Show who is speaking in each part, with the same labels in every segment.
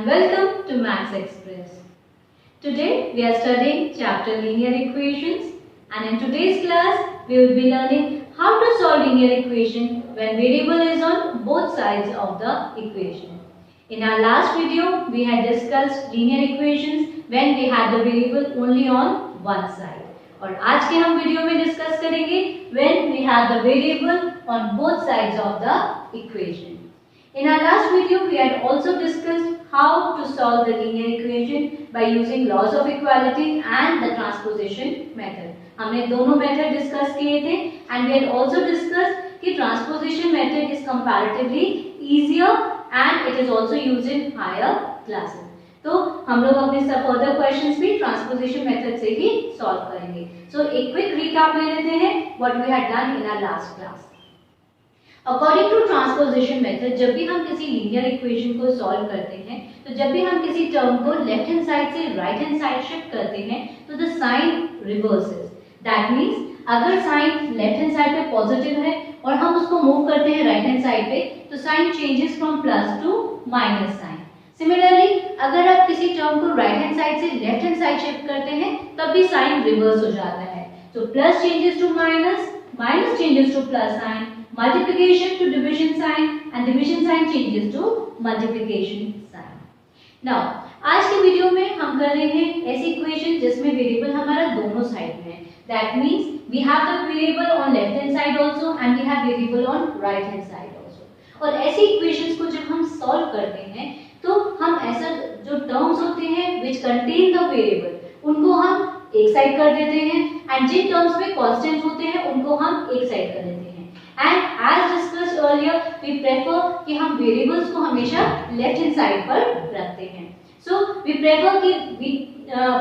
Speaker 1: and welcome to Maths Express. Today we are studying chapter linear equations, and in today's class we will be learning how to solve linear equation when variable is on both sides of the equation. In our last video we had discussed linear equations when we had the variable only on one side, और आज के हम video में discuss करेंगे when we have the variable on both sides of the equation. In our last video, we had also discussed how to solve the linear equation by using laws of equality and the transposition method. हमने दोनों method discuss किए थे and we had also discussed कि transposition method is comparatively easier and it is also used in higher classes. तो हम लोग अपने सब फर्दर क्वेश्चंस भी ट्रांसपोजिशन मेथड से ही सॉल्व करेंगे. सो एक क्विक रिकैप ले लेते हैं what we had done in our last class. According to transposition method, जब भी हम किसी लीनियर इक्वेशन को सॉल्व करते हैं तो जब भी हम किसी टर्म को लेफ्ट हैंड साइड से राइट हैंड साइड शिफ्ट करते हैं तो the sign reverses. That means अगर साइन लेफ्ट हैंड साइड पे पॉजिटिव है और हम उसको मूव करते हैं राइट हैंड साइड पे तो sign changes from plus to minus sign. Similarly अगर आप किसी टर्म को राइट हैंड साइड से लेफ्ट हैंड साइड शिफ्ट करते हैं तब भी साइन रिवर्स हो जाता है. तो plus changes to minus, minus changes to plus sign, multiplication to division sign and division sign changes to multiplication sign. Now आज के वीडियो में हम कर रहे हैं ऐसी इक्वेशन जिसमें वेरिएबल हमारा दोनों साइड में है. That means we have the variable on left hand side also and we have variable on right hand side also. और ऐसी इक्वेशंस को जब हम सॉल्व करते हैं तो हम ऐसा जो टर्म्स होते हैं which contain the variable उनको हम एक साइड कर देते हैं एंड जिन टर्म्स में कांस्टेंट होते हैं उनको हम एक साइड कर देते हैं. And as discussed earlier, we prefer कि हम variables को हमेशा left hand side पर रखते हैं. So we prefer कि we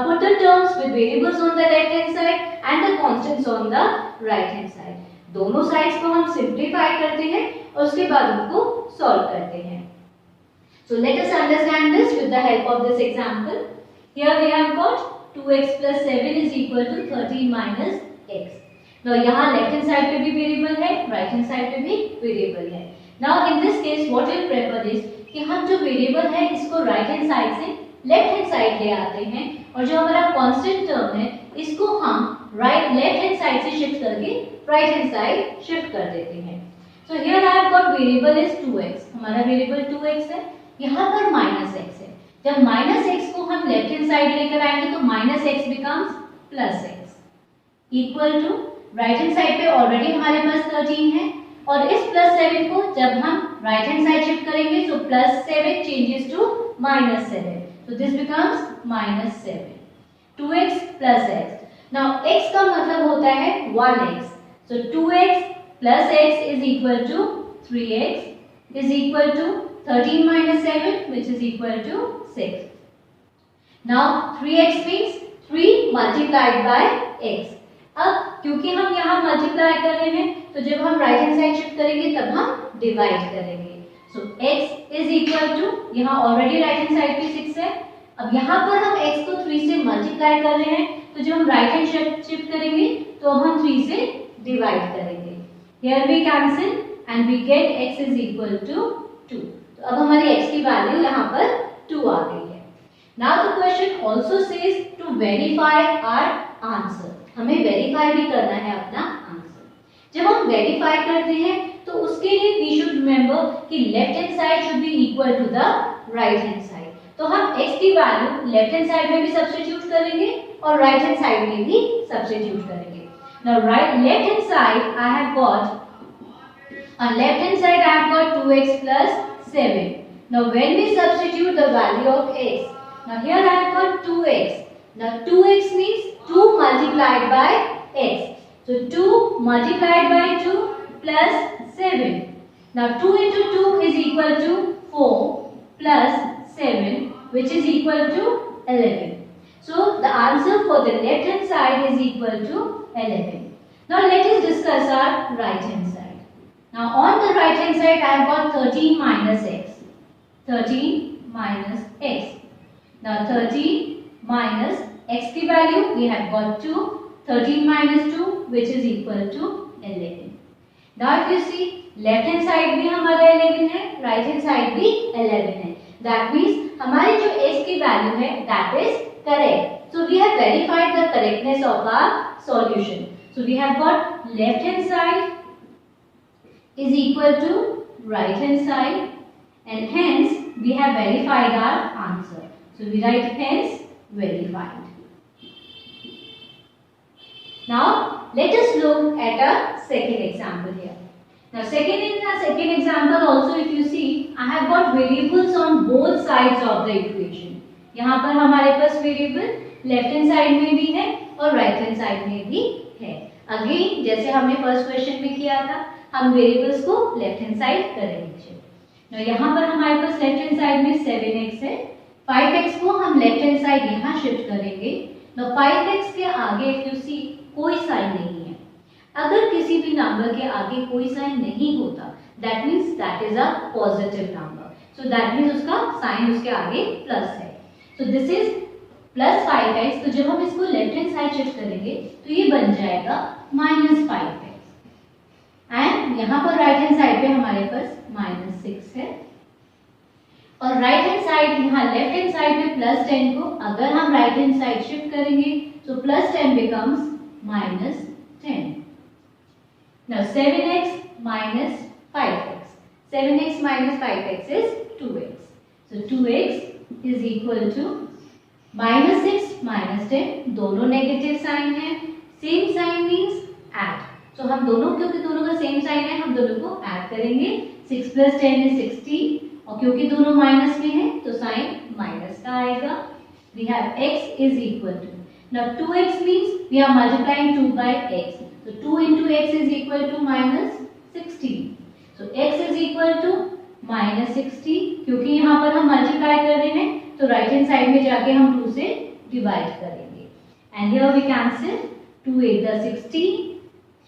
Speaker 1: put the terms with variables on the left hand side and the constants on the right hand side. दोनों sides को हम simplify करते हैं और उसके बाद उनको solve करते हैं. So let us understand this with the help of this example. Here we have got 2x plus 7 is equal to 13 minus x. Now यहाँ लेफ्ट हैंड साइड पे भी वेरिएबल है, राइट हैंड साइड पे भी variable है. Now in this case what we prefer is कि हम जो वेरिएबल है इसको राइट हैंड साइड से लेफ्ट हैंड साइड ले आते हैं और जो हमारा कांस्टेंट टर्म है इसको हम लेफ्ट हैंड साइड से शिफ्ट करके राइट हैंड साइड शिफ्ट कर देते हैं. So here I have got variable is 2x. हमारा वेरिएबल 2x है, यहाँ पर -x है. जब -x को हम लेफ्ट हैंड साइड लेकर आएंगे तो -x becomes +x equal to right hand side पे ऑलरेडी हमारे पास 13 है और इस +7 को जब हम राइट हैंड साइड शिफ्ट करेंगे तो +7 changes to -7. So this becomes -7. 2x plus x. Now x का मतलब होता है 1x. So 2x plus x is equal to 3x is equal to 13 minus 7 which is equal to 6. Now 3x means 3 multiplied by x. अब क्योंकि हम यहाँ multiply कर रहे हैं तो जब हम राइट हैंड साइड शिफ्ट करेंगे तब हम डिवाइड करेंगे. सो x इज इक्वल टू, यहाँ ऑलरेडी राइट हैंड साइड पे 6 है, अब यहाँ पर हम x को 3 से मल्टीप्लाई कर रहे हैं तो जब हम राइट हैंड शिफ्ट करेंगे तो अब हम 3 से डिवाइड करेंगे. Here we cancel and we get x is equal to 2. तो अब हमारी x की वैल्यू यहाँ पर 2 आ गई है. Now the question also says to verify our answer. हमें वेरीफाई भी करना है अपना आंसर. जब हम वेरीफाई करते हैं तो उसके लिए वी शुड रिमेंबर कि left hand side should be equal to the right hand side. तो हम x की वैल्यू लेफ्ट हैंड साइड में भी सब्स्टिट्यूट करेंगे और राइट हैंड साइड में भी सब्स्टिट्यूट करेंगे. Now left hand side I have got on left hand side I have got 2x plus 7. Now when we substitute the value of x, now here I have got 2x. Now 2x means 2 multiplied by x. So 2 multiplied by 2 plus 7. Now 2 into 2 is equal to 4 plus 7 which is equal to 11. So the answer for the left hand side is equal to 11. Now let us discuss our right hand side. Now on the right hand side I have got 13 minus x. 13 minus x. Now 13 minus x की value we have got 2. 13 minus 2 which is equal to 11. Now if you see left hand side भी हमारा 11 है, right hand side भी 11 है. That means हमारी जो x की value है that is correct. So we have verified the correctness of our solution. So we have got left hand side is equal to right hand side and hence we have verified our answer. So we write hence verified. Now let us look at a second example here. Now second example also, if you see, I have got variables on both sides of the equation. यहाँ पर हमारे पास variable left hand side में भी है और right hand side में भी है. अगेन जैसे हमने फर्स्ट क्वेश्चन में किया था, हम वेरिएबल्स को लेफ्ट हैंड साइड करेंगे. now यहाँ पर हमारे पास लेफ्ट हैंड साइड में 7x है. 5x को हम लेफ्ट हैंड साइड यहाँ शिफ्ट करेंगे. now 5x के आगे if you see कोई साइन नहीं है. अगर किसी भी नंबर के आगे कोई साइन नहीं होता that means that is a positive number. So that means उसका साइन उसके आगे प्लस है. So this is plus 5x. तो जब हम इसको लेफ्ट हैंड साइड शिफ्ट करेंगे तो ये बन जाएगा माइनस 5x. एंड यहाँ पर राइट हैंड साइड पे हमारे पास माइनस 6 है और राइट हैंड साइड यहाँ लेफ्ट हैंड साइड पे प्लस 10 को अगर हम राइट हैंड साइड शिफ्ट करेंगे तो plus 10 becomes minus 10. now 7x minus 5x. 7x minus 5x is 2x. so 2x is equal to minus 6 minus 10. दोनों नेगेटिव साइन है. Same sign means add. तो हम दोनों, क्योंकि दोनों का सेम साइन है, हम दोनों को ऐड करेंगे. 6 plus 10 is 16 और क्योंकि दोनों माइनस में हैं तो साइन माइनस का आएगा. we have x is equal to, now 2x means we are multiplying 2 by x. so 2 into x is equal to minus 16. so x is equal to minus 60. क्योंकि यहाँ पर हम मल्टीप्लाई कर रहे हैं तो राइट हैंड साइड में जाके हम 2 से डिवाइड करेंगे. and here we cancel 2 8 the 60.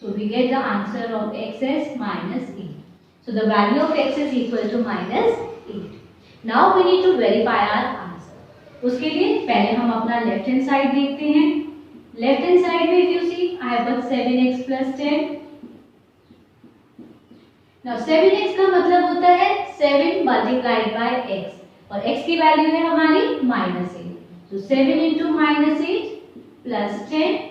Speaker 1: So we get the answer of x as minus 8. So the value of x is equal to minus 8. Now we need to verify our answer. उसके लिए पहले हम अपना left hand side देखते हैं. Left hand side में if you see I have got 7x plus 10. Now 7x का मतलब होता है 7 multiplied by x और x की वैल्यू है हमारी minus 8. So 7 into minus 8 plus 10.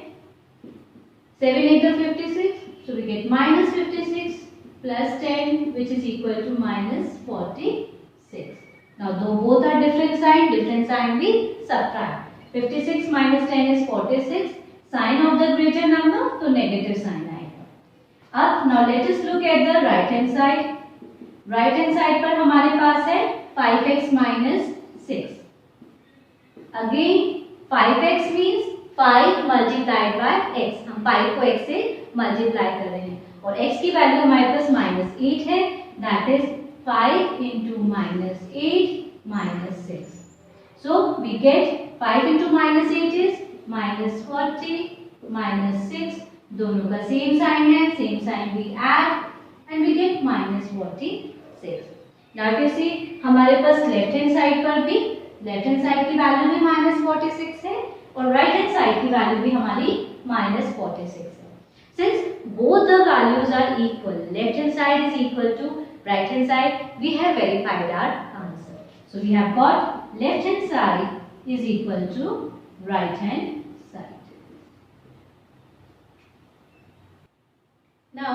Speaker 1: 7 8 the 56. So we get minus 56 plus 10 which is equal to minus 46. Now though both are different sign we subtract. 56 minus 10 is 46. Sign of the greater number तो negative sign आएगा. अब now let us look at the right hand side. Right hand side पर हमारे पास है 5x minus 6. Again 5x means 5 multiplied by x. हम 5 को x से multiply कर रहे हैं और x की वैल्यू हमारे पास माइनस 8 है. That is 5 into minus 8 minus 6. So we get 5 into minus 8 is minus 40 minus 6. दोनों का सेम साइन है, same sign we add and we get minus 46. Now you see हमारे पास लेफ्ट हैंड साइड पर भी left hand side की value भी minus 46 है और राइट हैंड साइड की वैल्यू भी हमारी माइनस 46 है. Since both the values are equal, left hand side is equal to right hand side, we have verified our answer. So we have got left hand side is equal to right hand side. Now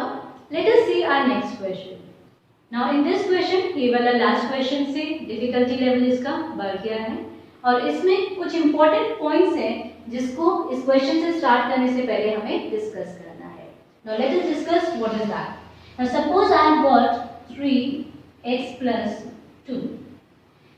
Speaker 1: let us see our next question. Now in this question, ये वाला last question से difficulty level इसका बढ़ गया है और इसमें कुछ इंपॉर्टेंट पॉइंट्स हैं जिसको इस क्वेश्चन से स्टार्ट करने से पहले हमें डिस्कस करना है. Now let us discuss what is that. Now suppose I have got 3x plus 2.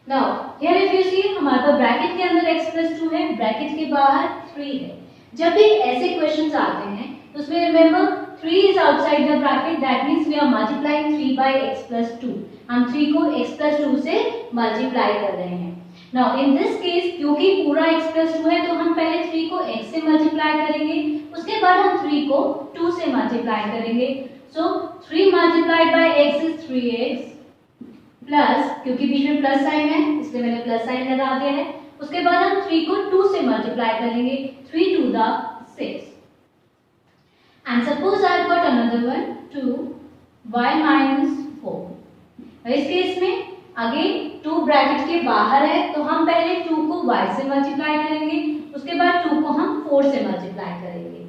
Speaker 1: Now here if you see हमारे पास ब्रैकेट के अंदर x plus 2 है, ब्रैकेट के बाहर 3 है. जब भी ऐसे क्वेश्चंस आते हैं तो उसमें remember 3 is outside the bracket, that means we are multiplying 3 by x plus 2. हम 3 को x plus 2 से मल्टीप्लाई कर रहे हैं. Now in this case क्योंकि पूरा x plus 2 है तो हम पहले 3 को x से मल्टीप्लाई करेंगे, उसके बाद हम 3 को 2 से मल्टीप्लाई करेंगे. So 3 multiplied by x is 3x plus, क्योंकि बीच में प्लस साइन है इसलिए मैंने प्लस साइन लगा दिया है. उसके बाद हम 3 को 2 से मल्टीप्लाई करेंगे. 3 to the 6. And suppose I have got another one 2y minus 4. इस केस में अगेन 2 2 ब्रैकेट के बाहर है तो हम पहले 2 को y से मल्टीप्लाई करेंगे, उसके बाद 2 को हम 4 से मल्टीप्लाई करेंगे।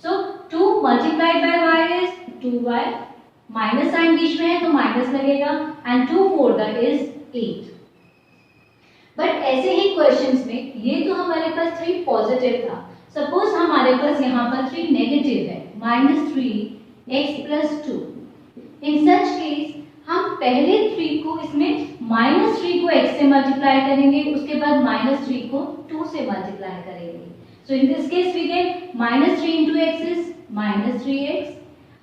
Speaker 1: So 2 multiplied by y is 2y, minus sign बीच में है तो माइनस लगेगा, एंड 2 4 इज 8। बट ऐसे ही क्वेश्चंस में ये तो हमारे पास 3 पॉजिटिव था, सपोज हमारे पास यहाँ पर 3 नेगेटिव है, -3x + 2। इन सच केस हम पहले 3 को इसमें -3 को x से मल्टीप्लाई करेंगे, उसके बाद -3 को 2 से मल्टीप्लाई करेंगे। So in this case we get -3 × x is -3x।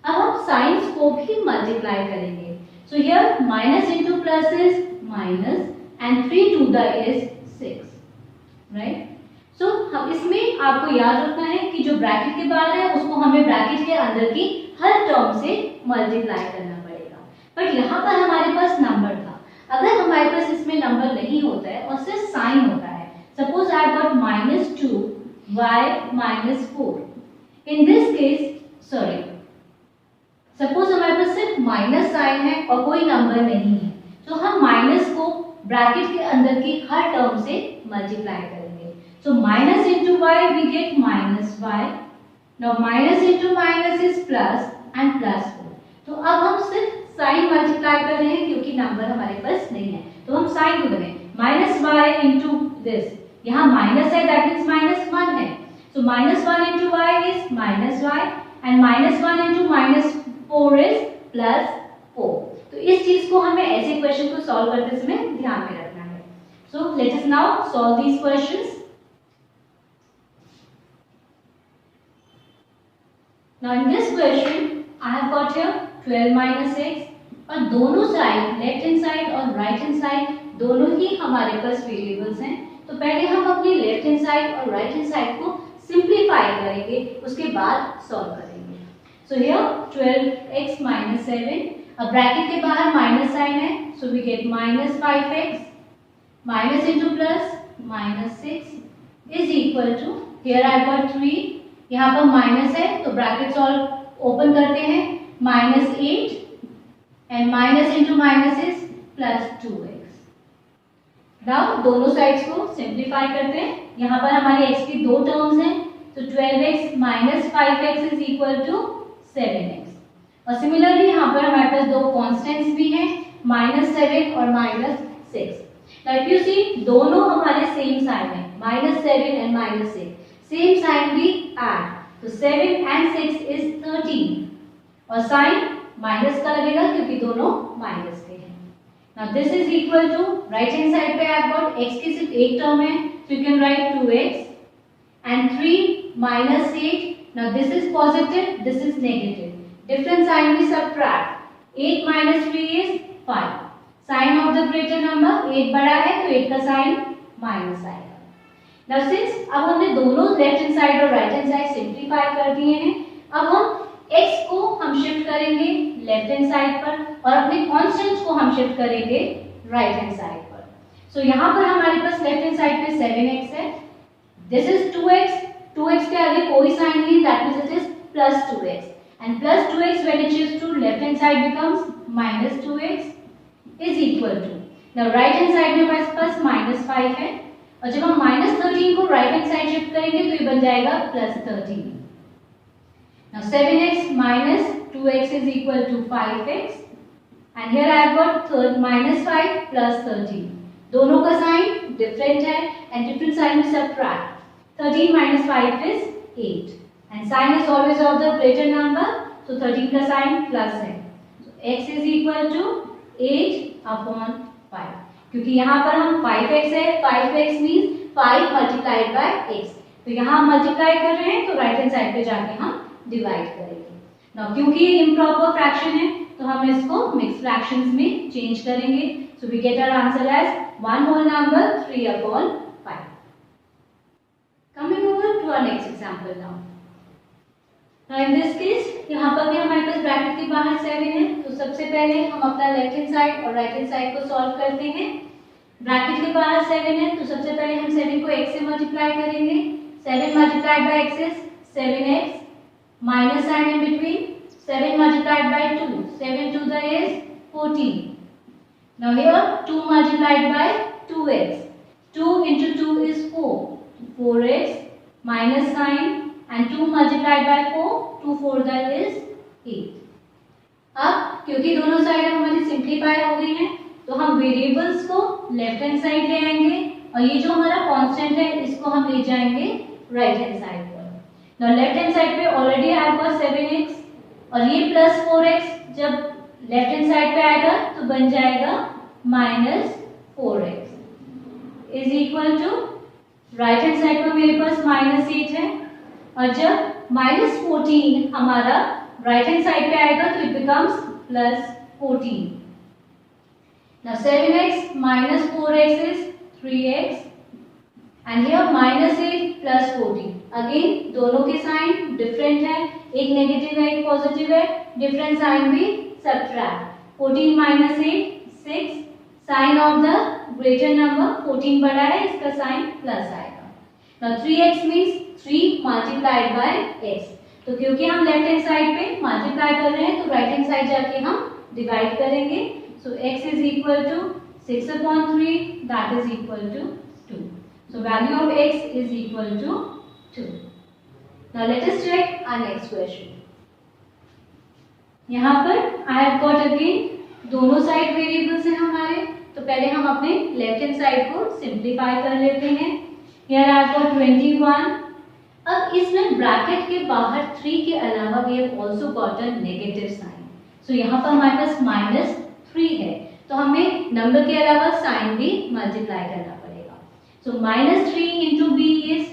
Speaker 1: अब हम साइंस को भी मल्टीप्लाई करेंगे, so here minus into plus is minus and 3 to the is 6, right? So हम इसमें आपको याद रखना है कि जो ब्रैकेट के बाहर है उसको हमें ब्रैकेट के अंदर की हर टर्म से मल्टीप्लाई करना पड़ेगा। बट यहाँ पर हमारे पास नंबर था, अगर हमारे पास इसमें नंबर नहीं होता है और सिर्फ साइन होता है, suppose I got -2y - 4। In this case sorry, suppose हमारे पास सिर्फ माइनस साइन है और कोई नंबर नहीं है, तो हम माइनस को ब्रैकेट के अंदर की हर टर्म से मल्टीप्लाई करेंगे। So minus into y we get -y। Now minus into minus is plus and plus 4। तो अब हम सिर्फ साइन मल्टीप्लाई कर रहे हैं क्योंकि नंबर हमारे पास नहीं है, तो हम साइन को करें -y इंटू दिस, यहाँ माइनस है दैट मीन्स -1 है, so -1 into y is -y and -1 into -4 is +4। तो इस चीज को हमें ऐसे क्वेश्चन को सॉल्व करते समय ध्यान में रखना है। So let us now solve these questions. Now in this question I have got here 12 - x, और दोनों साइड लेफ्ट हैंड साइड और राइट हैंड साइड दोनों ही हमारे पास वेरिएबल्स हैं। तो पहले हम अपनी लेफ्ट हैंड साइड और राइट हैंड साइड को सिंप्लीफाई करेंगे, उसके बाद सॉल्व करेंगे। सो हियर 12x - 7, अब ब्रैकेट के बाहर माइनस साइन है, so we get -5x minus into plus -6 is equal to, here I got 3, यहाँ पर माइनस है तो ब्रैकेट सॉल्व ओपन करते हैं, -8 and minus into minus is +2x। Now दोनों साइड्स को सिंप्लीफाई करते हैं, यहाँ पर हमारी x की 2 टर्म्स हैं, तो 12x - 5x is equal to 7x। और सिमिलरली यहाँ पर हमारे पास 2 कांस्टेंट्स भी हैं, -7 और -6। नाउ इफ यू सी दोनों हमारे सेम साइन है, -7 एंड -6, सेम साइन भी ऐड, तो 7 एंड 6 इज 13, और साइन माइनस का लगेगा क्योंकि दोनों माइनस के हैं। Now this is equal to, right hand side पे आई हैव गॉट x की सिर्फ एक टर्म है, so you can write 2x and 3 -8। Now this is positive, this is negative, different sign we subtract, 8 - 3 is 5, sign of the greater number 8 बड़ा है तो 8 का sign minus आएगा। Now since अब हमने दोनों लेफ्ट हैंड साइड और राइट हैंड साइड सिंप्लीफाई कर दिए हैं, अब हम x को हम शिफ्ट करेंगे लेफ्ट हैंड साइड पर और अपने कांस्टेंट्स को हम शिफ्ट करेंगे राइट हैंड साइड पर। सो यहाँ पर हमारे पास लेफ्ट हैंड साइड पे 7x है, दिस इज 2x, 2x के आगे कोई साइन नहीं, that means it is +2x, and +2x when it shifts to left hand side becomes -2x is equal to, now right hand side में हमारे पास -5 है, और जब हम -13 को राइट हैंड साइड शिफ्ट करेंगे तो ये बन जाएगा +13। now 7x - 2x is equal to 5x, and here I have got -5 + 13, दोनों का साइन डिफरेंट है एंड डिफरेंट साइन में subtract, 13 - 5 is 8, and sign is always of the greater number, so 13 का sign plus है, so x is equal to 8/5, क्योंकि यहाँ पर हम 5x है, 5x means 5 multiplied by x, तो यहाँ हम मल्टीप्लाई कर रहे हैं तो राइट हैंड साइड पे जाके हम डिवाइड करेंगे। नाउ क्योंकि ये इम्प्रॉपर फ्रैक्शन है तो हम इसको मिक्स फ्रैक्शंस में चेंज करेंगे, so we get our answer as 1 whole number 3/5। Coming over to our next example now. Now in this case यहाँ पर भी हमारे पास ब्रैकेट के बाहर 7 है, तो सबसे पहले हम अपना लेफ्ट हैंड साइड और राइट हैंड साइड को सॉल्व करते हैं। ब्रैकेट के बाहर 7 है तो सबसे पहले हम 7 को x से मल्टीप्लाई करेंगे, 7 multiplied by x is 7x, minus sign in between, 7 multiplied by 2, 7 to the is 14, Now here 2 multiplied by 2x. 2 into 2 is 4. 4x minus sign and 2 multiplied by 4. 2 4 that is 8. अब क्योंकि दोनों side हमारी simplify हो गई हैं तो हम variables को लेफ्ट हैंड साइड ले आएंगे और ये जो हमारा कांस्टेंट है इसको हम ले जाएंगे राइट हैंड साइड पर। नाउ लेफ्ट हैंड साइड पे already I have got 7x और ये प्लस 4x जब लेफ्ट हैंड साइड पे आएगा तो बन जाएगा minus 4x is equal to right hand side पर मेरे पास माइनस 8 है और जब माइनस 14 हमारा राइट हैंड साइड पे आएगा तो it becomes plus 14. Now 7x minus 4x is 3x and here minus 8 plus 14. Again दोनों के साइन डिफरेंट है, एक नेगेटिव है एक पॉजिटिव है, डिफरेंट साइन भी subtract. 14 minus 8 6. Sign of the greater number 14 बड़ा है इसका साइन प्लस आएगा. Now 3x means 3 multiplied by x. तो क्योंकि हम लेफ्ट हैंड साइड पे मल्टीप्लाई कर रहे हैं तो राइट हैंड साइड जाके हम डिवाइड करेंगे. So x is equal to 6 upon 3 that is equal to 2. So value of x is equal to 2. Now let us check our next question. यहाँ पर I have got again दोनों side variables हैं हमारे तो पहले हम अपने लेफ्ट हैंड साइड को सिंप्लीफाई कर लेते हैं. Here I have got 21. अब इसमें ब्रैकेट के बाहर 3 के अलावा we have also got a negative sign. So यहाँ पर हमारे पास माइनस 3 है तो हमें नंबर के अलावा साइन भी मल्टीप्लाई करना पड़ेगा. So minus 3 into b is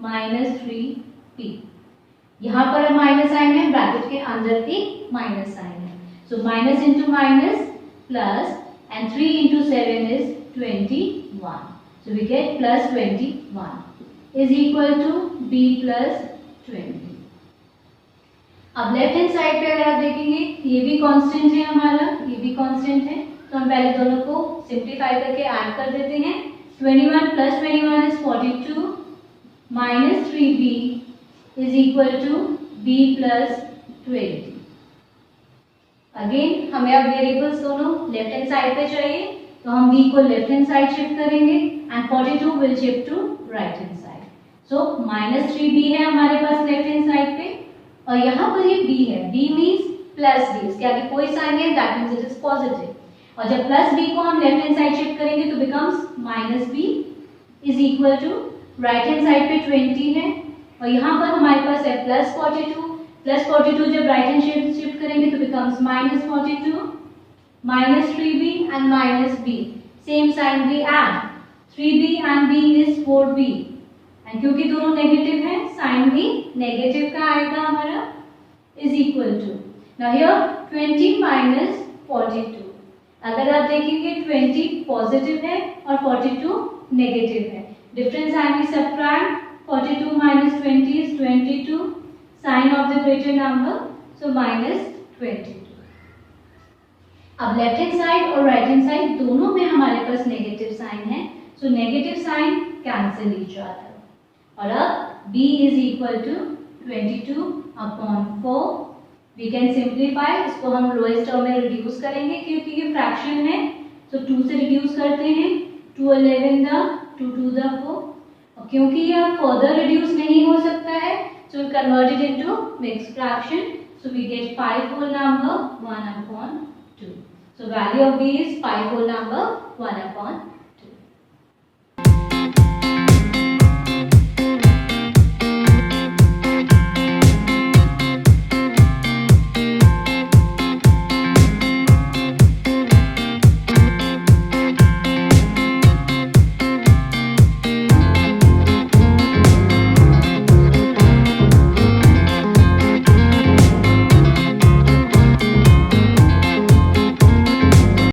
Speaker 1: minus 3b. यहाँ पर माइनस साइन है ब्रैकेट के अंदर भी माइनस साइन है. So minus into minus plus and 3 into 7 is 21. So we get plus 21 is equal to b plus 20. अब लेफ्ट हैंड साइड पे अगर आप देखेंगे ये भी कांस्टेंट है हमारा, ये भी कांस्टेंट है तो हम पहले दोनों को सिंप्लीफाई करके ऐड कर देते हैं. 21 plus 21 is 42 minus 3b is equal to b plus 20. Again हमें अब वेरिएबल्स दोनों लेफ्ट हैंड साइड पे चाहिए तो हम b को लेफ्ट हैंड साइड शिफ्ट करेंगे and 42 will shift to right hand side. So minus 3b है हमारे पास लेफ्ट हैंड साइड पे और यहाँ पर ये b है. b मीन्स प्लस b, इसके आगे कोई साइन है that means it is positive. और जब प्लस b को हम लेफ्ट हैंड साइड शिफ्ट करेंगे तो becomes minus b is equal to right hand side पे 20 है और यहाँ पर हमारे पास है प्लस 42. प्लस 42 जब राइट हैंड शिफ्ट करेंगे तो becomes minus 42 minus 3b and minus b. Same sign we add 3b and b is 4b and क्योंकि दोनों नेगेटिव हैं साइन भी नेगेटिव का आएगा हमारा is equal to. Now here 20 minus 42. अगर आप देखेंगे 20 पॉजिटिव है और 42 नेगेटिव है. डिफरेंस साइन भी subtract. 42 minus 20 is 22. Sign of the greater number so minus 22. अब लेफ्ट हैंड साइड और राइट हैंड साइड दोनों में हमारे पास नेगेटिव साइन है so negative sign cancel each other. और अब b is equal to 22 upon 4. We can simplify. इसको हम लोएस्ट टर्म में रिड्यूस करेंगे क्योंकि ये फ्रैक्शन है तो 2 से रिड्यूस करते हैं. 2 11 द 2 2 द 4 और क्योंकि यह फर्दर रिड्यूस नहीं हो सकता है so we convert it into mixed fraction. So we get 5 whole number 1 upon 2. So value of b is 5 whole number 1 upon